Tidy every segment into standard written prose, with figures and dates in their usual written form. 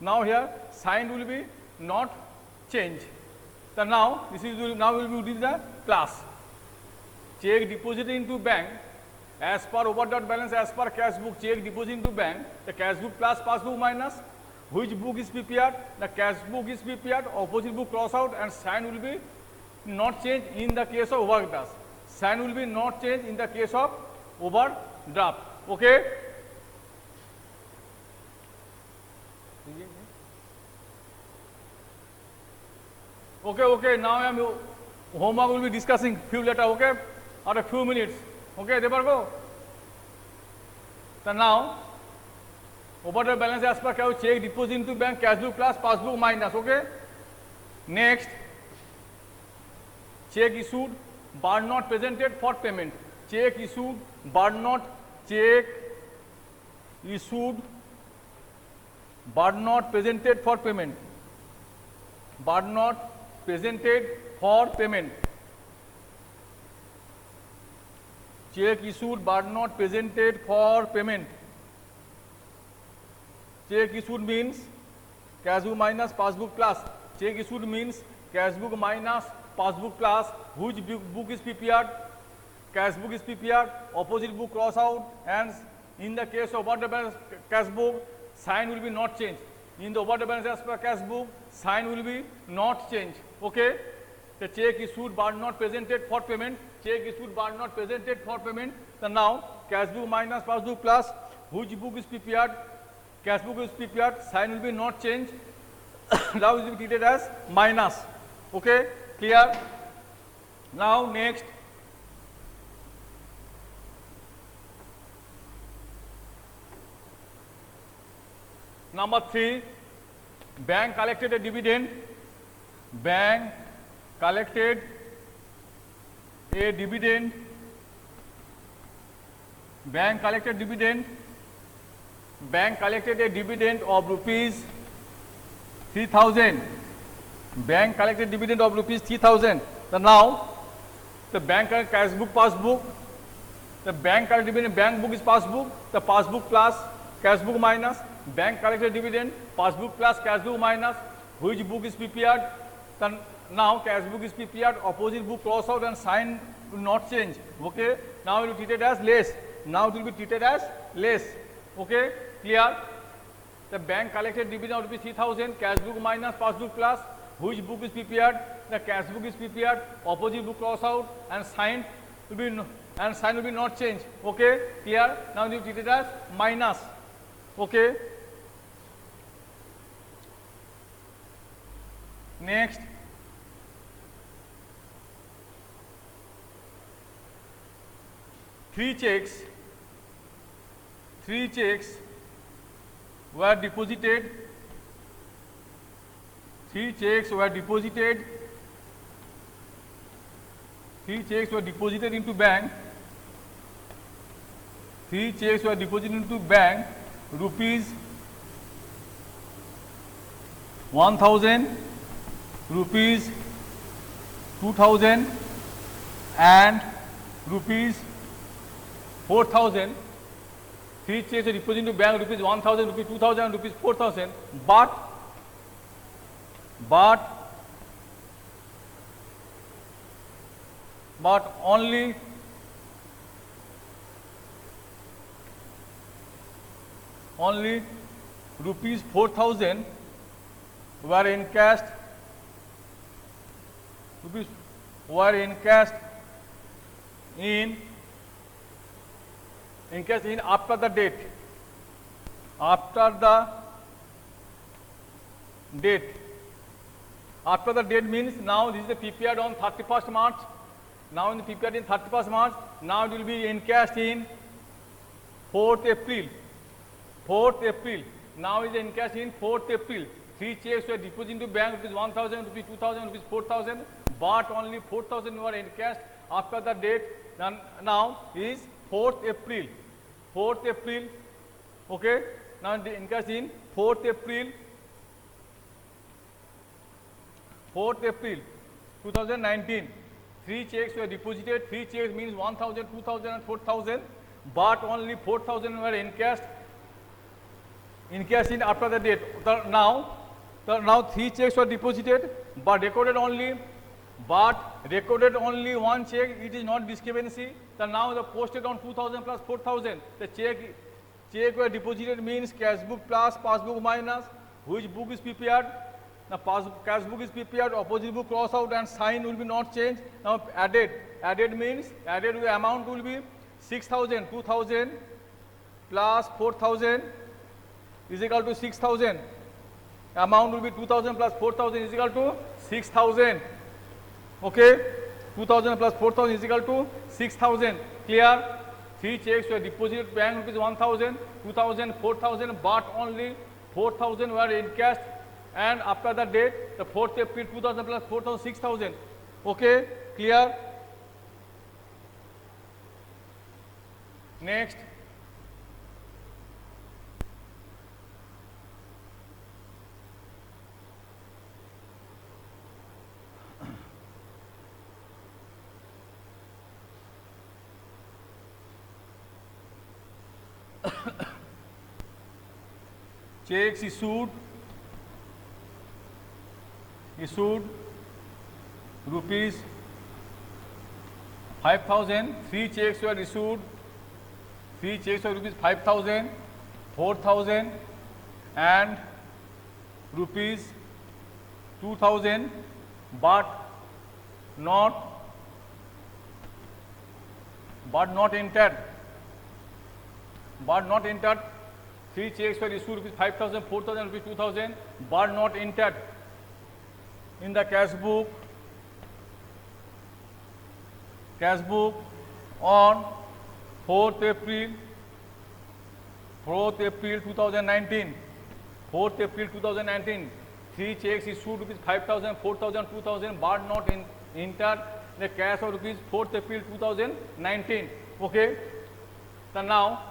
Now here sign will be not change. So now this is now will be the class. Check deposit into bank as per overdraft balance as per cash book. Check deposit into bank. The cash book plus passbook minus. Which book is prepared? The cash book is prepared. Opposite book cross out and sign will be not change in the case of overdraft. Sign will be not change in the case of overdraft. Okay. Okay. Now I am homework will be discussing few later. Okay, after a few minutes. Okay, there go. So now overdraft balance as per cash check deposit into bank cash book plus passbook minus. Okay. Next, check issued but not presented for payment. Check issued but not issued but not presented for payment. But not presented for payment. Check issued but not presented for payment. Check issued means cash book minus passbook plus. Check issued means cash book minus passbook plus. Which book is prepared? Cash book is prepared. Opposite book cross out, and in the case of overdraft balance cash book, sign will be not changed. In the overdraft balance as per cash book, sign will be not changed. Okay. The check issued but not presented for payment. Check issued but not presented for payment. So now cash book minus passbook plus. Which book is prepared? Cash book is prepared. Sign will be not changed. Now it will be treated as minus. Okay. Clear? Now next. Number 3, bank collected a dividend. Bank collected a dividend. Bank collected dividend. Bank collected a dividend of rupees 3,000. Bank collected dividend of rupees 3,000. So now the bank cash book passbook. The bank collected dividend, bank book is passbook. The passbook plus cash book minus. Bank collected dividend, passbook plus cash book minus. Which book is prepared? Then now cash book is prepared, opposite book cross out and sign will not change. Okay. Now it will be treated as less. Now it will be treated as less. Okay. Clear? The bank collected dividend of 3,000, cash book minus passbook plus. Which book is prepared? The cash book is prepared, opposite book cross out and sign will be not changed. Okay. Clear? Now it will be treated as minus. Okay. Next, three checks were deposited. 3 checks were deposited. 3 checks were deposited into bank. 3 checks were deposited into bank. Rupees 1,000, rupees 2,000 and rupees 4,000. 3 checks were deposited into bank, rupees 1,000, rupees 2,000, rupees 4,000. But only rupees 4,000 were encashed. In after the date. After the date means now this is the prepared on 31st March. Now in the prepared in 31st March. Now it will be encashed in 4th April. 4th April. Now is encashed in 4th April. 3 checks were deposited into bank, rupees 1,000, rupees 2,000, rupees 4,000, but only 4,000 were encashed after the date. Now is 4th April. 4th April. Okay. Now encashed in 4th April. 4th April 2019. 3 checks were deposited. 3 checks means 1,000, 2,000 and 4,000, but only 4,000 were encashed encashed in after the date. Now 3 checks were deposited, but recorded only one check. It is not discrepancy. So now the posted on 2000 plus 4000. The check were deposited means cash book plus passbook minus. Which book is prepared? Now cash book is prepared. Opposite book cross out and sign will be not changed. Now added means added amount will be 6000. 2000 plus 4000 is equal to 6000. Amount will be 2000 plus 4000 is equal to 6000. Okay, 2000 plus 4000 is equal to 6000. Clear? 3 checks were deposited bank rupees 1000, 2000, 4000, but only 4000 were encashed, and after the date, the 4th April 2000 plus 4000, 6000. Okay, clear? Next. Checks issued rupees 5000. 3 checks were issued. 3 checks were rupees 5000, 4000 and rupees 2000, but not entered. 3 checks were issued rupees 5000, 4000, rupees 2000, but not entered in the cash book on 4th April 2019. 4th April 2019. 3 checks issued rupees 5000, 4000, 2000, but not entered in the cash of rupees 4th April 2019. Okay. So now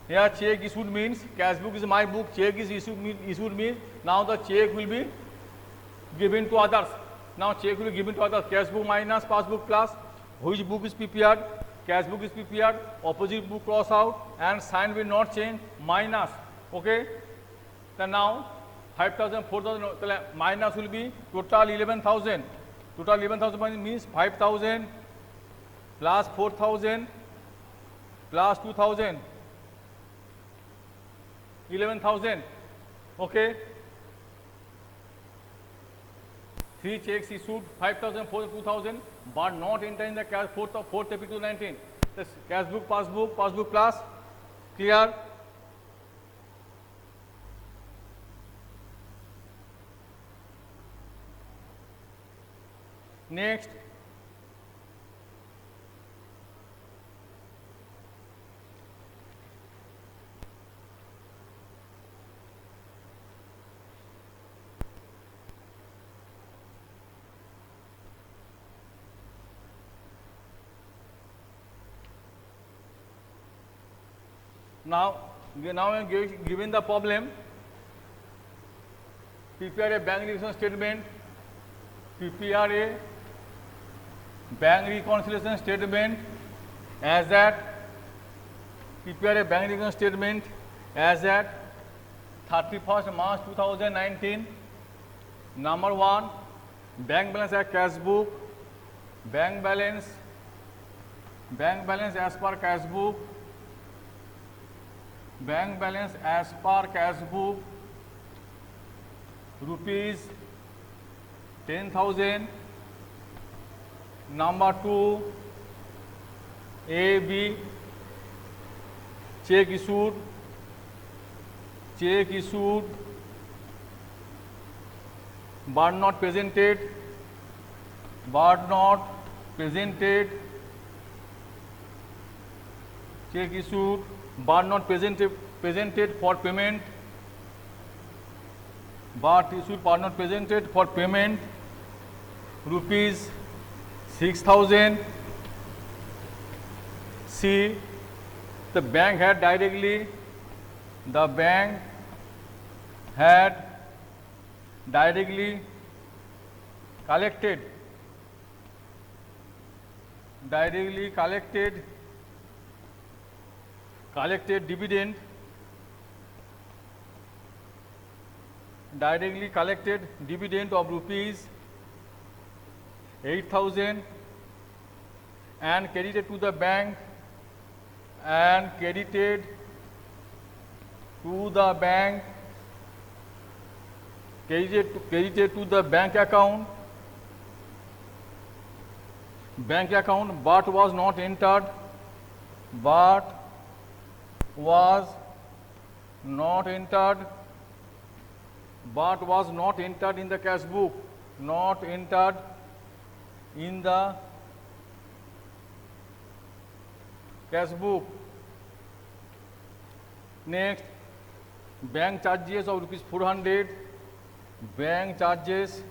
here check issued means cash book is my book, check is issued means now the check will be given to others. Now check will be given to others. Cash book minus passbook plus. Which book is prepared? Cash book is prepared. Opposite book cross out and sign will not change, minus. Okay. So now 5000, 4000 minus will be total 11,000. Total 11,000 means 5,000 plus 4,000 plus 2,000. 11,000. Okay. 3 checks issued 5,000, 4,000, 2,000, but not entered in the cash 4th April 2019. The cash book, passbook plus. Clear? Next. Now I am given the problem. Prepare a bank reconciliation statement. Prepare a bank reconciliation statement as that. Prepare a bank reconciliation statement as at 31st March 2019. Number 1, bank balance as cash book. Bank balance as per cash book. Bank balance as per cash book rupees 10,000. Number 2, AB check issued but not presented check issued but not presented for payment, but issued but not presented for payment rupees 6,000. C, the bank had directly collected dividend directly collected dividend of rupees 8,000 and credited to the bank credited to the bank account but was not entered in the cash book, not entered in the cash book. Next, bank charges of rupees 400, bank charges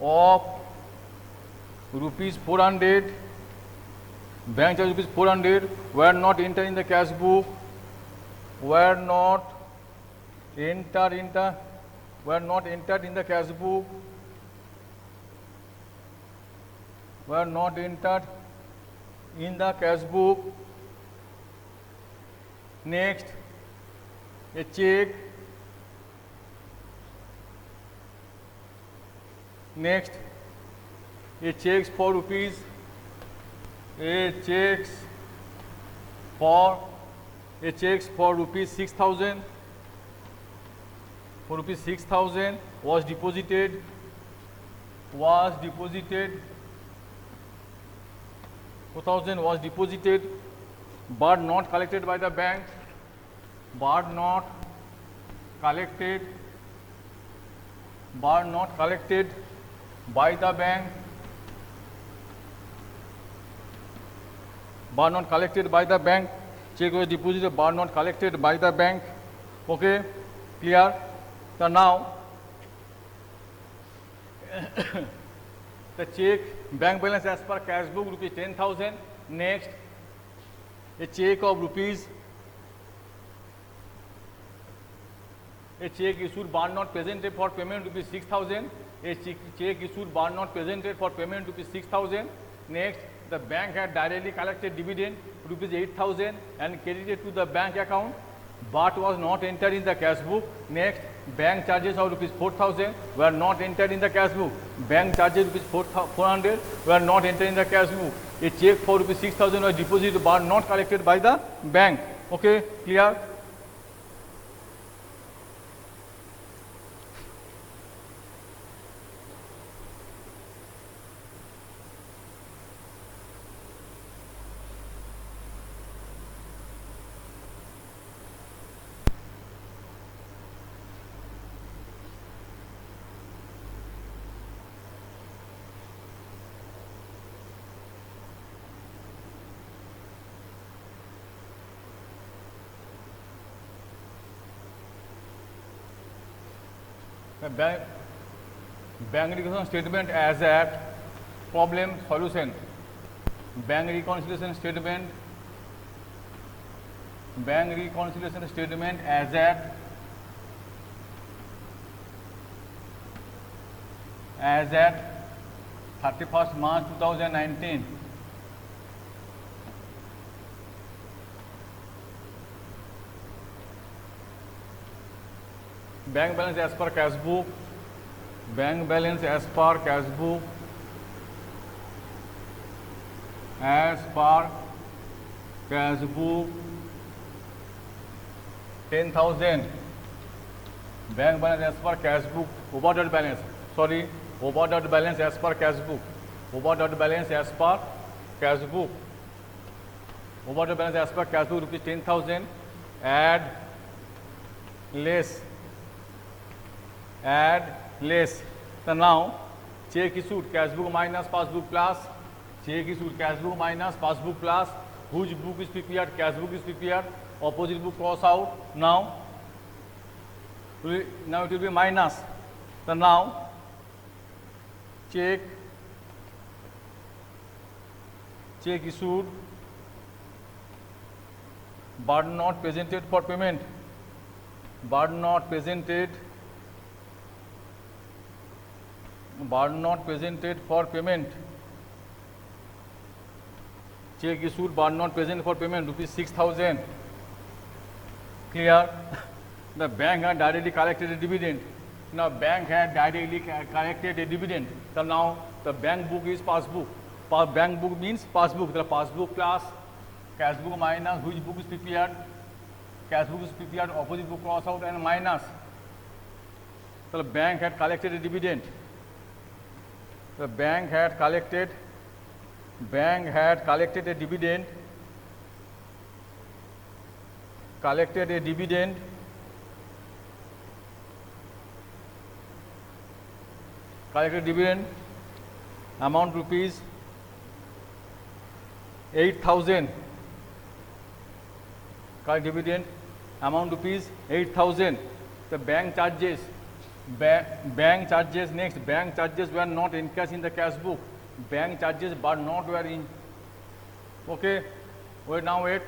of rupees 400 were not entered in the cash book, were not entered in the cash book, were not entered in the cash book. Next, a check. Next, a checks for rupees. A checks for rupees 6,000. For rupees 6,000 was deposited. 4,000 was deposited, but not collected by the bank. But not collected by the bank. But not collected by the bank. Check was deposited but not collected by the bank. Okay, clear? So now the check bank balance as per cash book rupees 10,000. Next, a check issued but not presented for payment rupees 6,000. A check issued but not presented for payment rupees 6,000. Next, the bank had directly collected dividend rupees 8,000 and credited to the bank account but was not entered in the cash book. Next, bank charges of rupees 4,000 were not entered in the cash book. Bank charges rupees 400 were not entered in the cash book. A check for rupees 6,000 was deposited but not collected by the bank. Okay, clear? Bank reconciliation statement as at problem solution. Bank reconciliation statement as at 31st March 2019. Bank balance as per cash book. Bank balance as per cash book. As per cash book 10,000. Bank balance as per cash book. Overdue balance. Sorry, overdue balance as per cash book. Overdue balance as per cash book. Overdue balance as per cash book rupees 10,000. Add less. So now check issued cash book minus passbook plus. Check issued cash book minus passbook plus. Whose book is prepared? Cash book is prepared. Opposite book cross out. Now it will be minus. So now check issued but not presented for payment. But not presented for payment. Check issued but not present for payment rupees 6,000. Clear? The bank had directly collected a dividend. Now bank had directly collected a dividend. So now the bank book is passbook. Bank book means passbook. The passbook class, cash book minus which book is prepared. Cash book is prepared, opposite book cross out and minus. So the bank had collected a dividend. The bank had collected a dividend. Collected a dividend. Collected dividend amount rupees 8,000. Collect dividend amount rupees 8,000. The bank charges. Bank charges next. Bank charges were not encashed in the cash book. Bank charges but not were in. Okay. Wait now. Wait.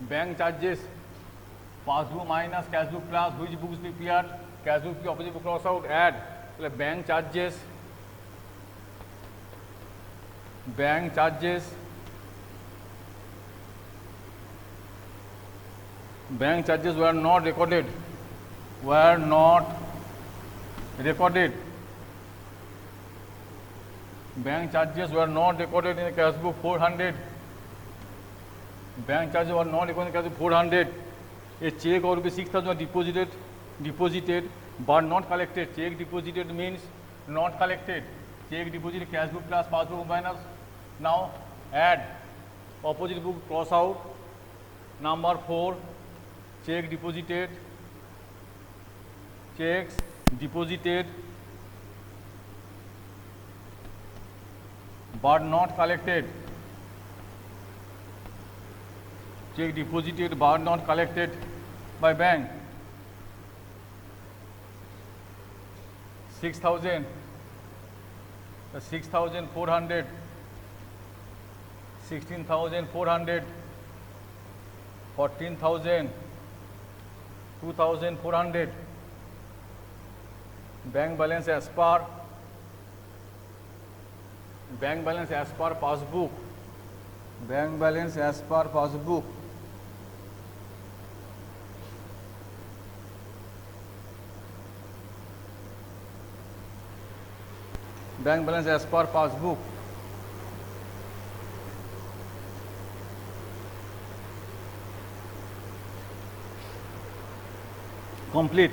Bank charges. Passbook minus cash book plus which book is prepared. Cash book की opposite book cross out add. So bank charges. Bank charges. Bank charges were not recorded. Were not recorded. Bank charges were not recorded in the cash book 400. Bank charges were not recorded in the cash book 400. A check or rupees 6,000 was deposited but not collected. Check deposited means not collected. Check deposited cash book plus passbook minus. Now add opposite book cross out. Number 4. Check deposited. Checks deposited but not collected. Check deposited but not collected by bank. 6,000. 6,400. 16,400. 14,000. 2,400. Bank balance as per passbook. Bank balance as per passbook. Bank balance as per passbook. Complete.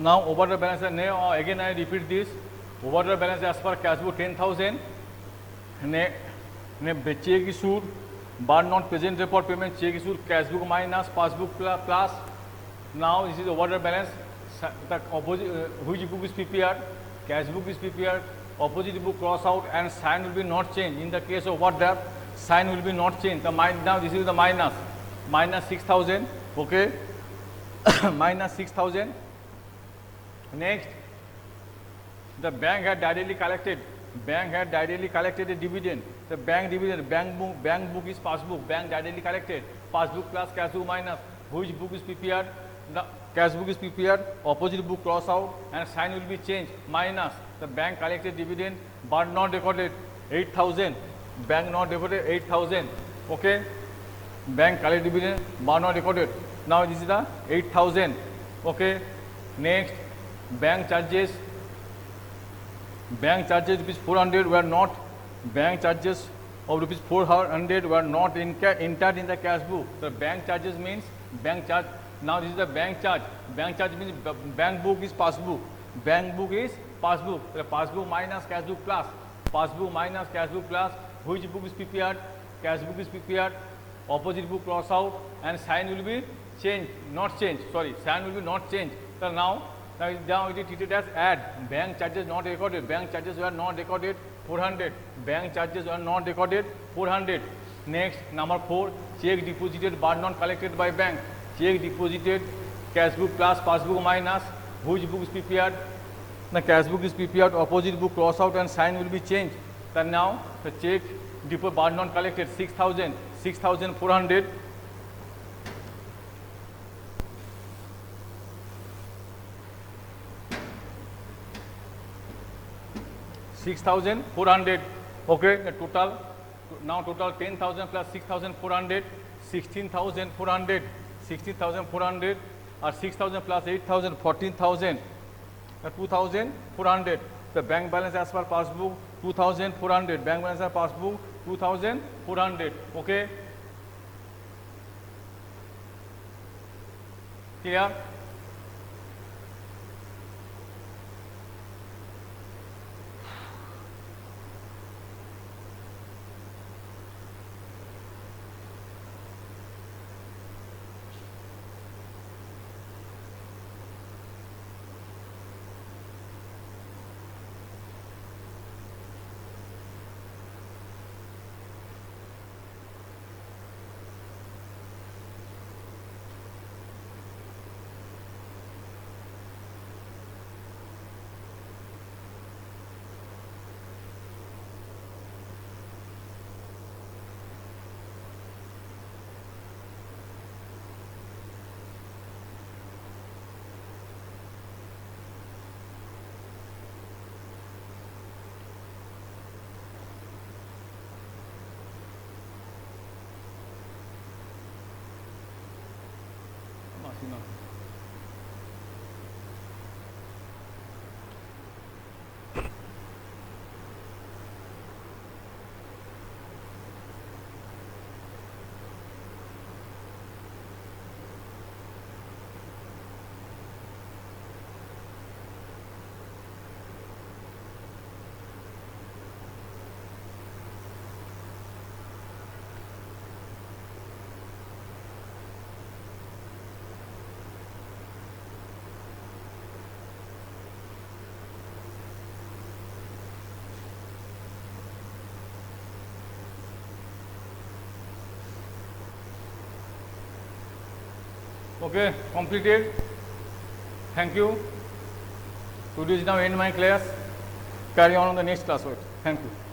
Now overdraft balance, again I repeat this. Overdraft balance as per cash book 10,000. Check issued but not present report payment. Check issued cash book minus passbook plus. Now this is overdraft balance. The opposite which book is prepared? Cash book is prepared. Opposite book cross out and sign will be not changed. In the case of overdraft, sign will be not changed. The now this is the minus 6,000. Okay, minus 6,000. Next, the bank had directly collected. Bank had directly collected a dividend. The bank dividend, bank book is passbook. Bank directly collected. Passbook plus cash book minus. which book is prepared, the cash book is prepared, opposite book cross out and sign will be changed, minus the bank collected dividend but not recorded 8,000, bank not recorded 8,000, okay, bank collected dividend but not recorded. Now this is the 8,000, okay. Next, bank charges rupees 400 were not, bank charges of rupees 400 were not entered in the cash book. The bank charges means bank charge. Now this is the bank charge. Bank charge means bank book is passbook. Bank book is passbook. The passbook minus cash book plus. Passbook minus cash book plus. Which book is prepared? Cash book is prepared. Opposite book cross out and sign will be changed. Not changed. Sorry, sign will be not changed. So now it is treated as add. Bank charges not recorded. Bank charges were not recorded 400. Bank charges were not recorded 400. Next, number 4, check deposited but not collected by bank. Check deposited, cash book plus passbook minus. Which book is prepared? The cash book is prepared. Opposite book cross out and sign will be changed. Then now the check deposited but not collected 6,000, 6,400. 6,400, okay, the total, now total 10,000 plus 6,400, 16,400, 16,400 or 6,000 plus 8,000, 14,000, 2,400. The bank balance as per passbook 2,400, bank balance as per passbook 2,400, okay. Clear? Okay, completed. Thank you. Today is now end my class. Carry on the next class. Thank you.